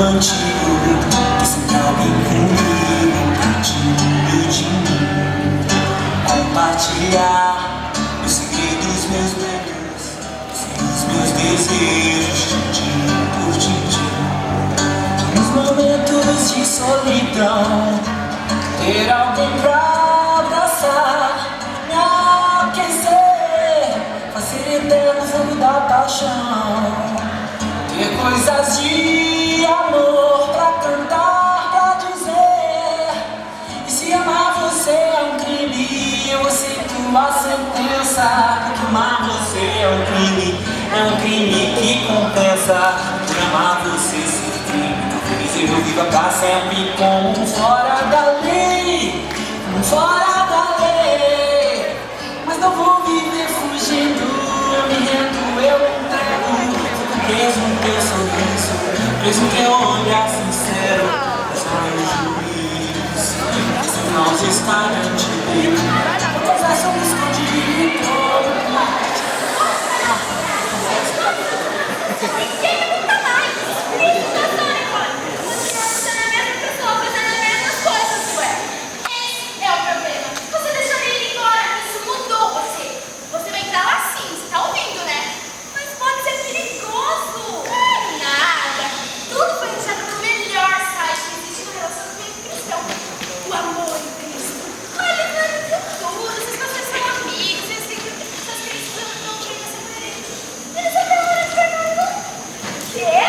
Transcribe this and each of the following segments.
antigo que sempre alguém comigo pertinho de mim. Compartilhar os segredos, meus medos, os meus desejos, tintim por tintim. Nos momentos de solidão, ter alguém pra abraçar, me aquecer, fazer eterno fogo da paixão. Ter coisas de amor pra cantar, pra dizer. E se amar você é um crime, eu aceito a sentença. Porque amar você é um crime que compensa. Por amar você ser crime, tô feliz eu viva pra sempre como um fora da lei, um fora da lei. Mas não vou viver fugindo, eu me rendo, eu entrego. Preso no teu sorriso, preso no teu olhar sincero, só o juiz, esse não está diante dele. Coisas sobre escondido. Ninguém me conta mais. Que situação, Nicole? Você é a mesma pessoa fazendo as mesmas coisas, ué. Esse é o problema. Você deixou ele ir embora, isso mudou você. Você vai entrar lá sim, você tá ouvindo, né? Mas pode ser perigoso. É nada. Tudo foi deixado no melhor site que existe no relacionamento cristão. O amor em Cristo. Olha, não é no futuro. Vocês são amigos. Vocês cristãos não têm essa coerência. Eles até hora de pegar, não? Quê?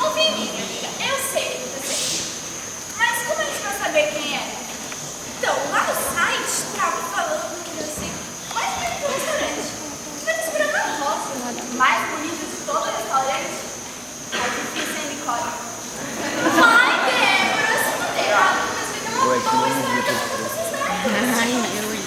Ouvi, minha amiga. Eu sei. Mas como a gente vai saber quem é? Então, lá no site estava falando que assim, mais bonito do restaurante. Vai te esperando na roça. Mais bonito de todo o restaurante. É difícil, hein, Nicole? Vai, Débora, se não der errado, mas fica uma boa história da vocês, né? Ai, eu ia.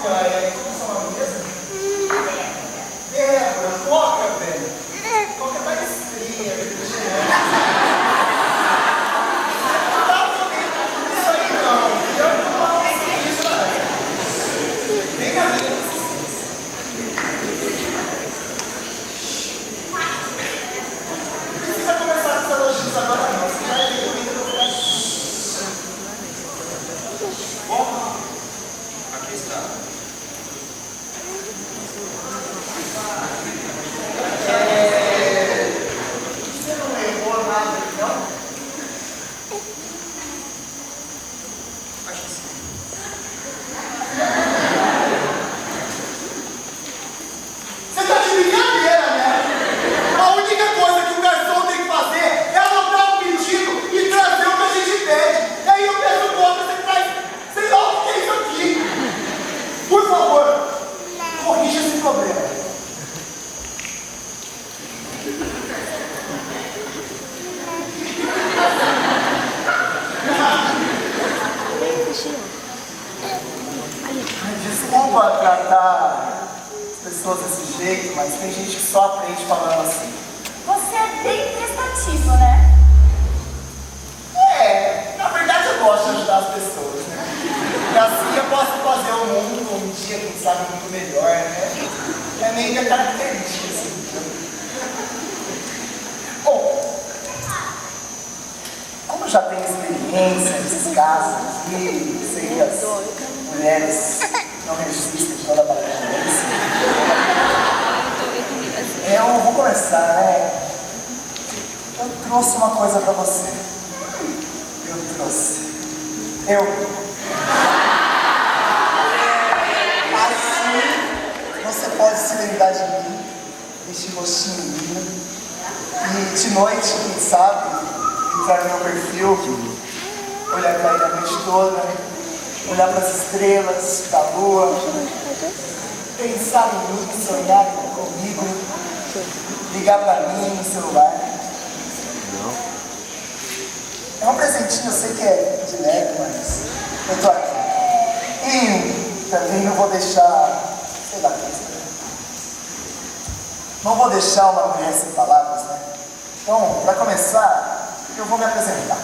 Coca, como são a mesa? Débora, Coca, velho. Coca é mais fria, não tá bonito isso aí, não. Já não tomar isso aí. Vem cá, não precisa começar com os elogios agora, não. Você já é comida do lugar. Bom, aqui está. Você não errou nada aqui, não? Acho que sim. Você tá de brincadeira, né? A única coisa que o garçom tem que fazer é anotar o pedido e trazer o que a gente pede. E aí eu peço conta, você traz, sei lá o que é isso aqui. Por favor, corrija esse problema. Desculpa tratar as pessoas desse jeito, mas tem gente que só aprende falando assim. Você é bem prestativo, né? É, na verdade eu gosto de ajudar as pessoas, né? E assim eu posso fazer o mundo um dia, quem sabe, muito melhor, né? É meio minha característica, assim. Bom, como eu já tenho experiência nesses casos aqui, sei que as mulheres não resistem toda a batalha. Eu vou começar, né? Eu trouxe uma coisa pra você. Assim, você pode se lembrar de mim, deste rostinho lindo. E de noite, quem sabe, entrar no meu perfil, olhar pra ele a noite toda, olhar pras estrelas, pra lua, pensar em mim, sonhar comigo, ligar pra mim no celular. É um presentinho, eu sei que é de leve, mas eu tô aqui. E também não vou deixar, sei lá, não vou deixar uma mulher sem palavras, né? Então, para começar, eu vou me apresentar.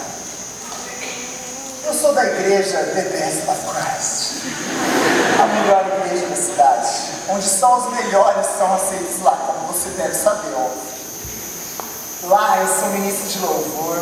Eu sou da igreja The Best of Christ, a melhor igreja da cidade, onde só os melhores são aceitos lá, como você deve saber, óbvio. Lá eu sou ministro de louvor,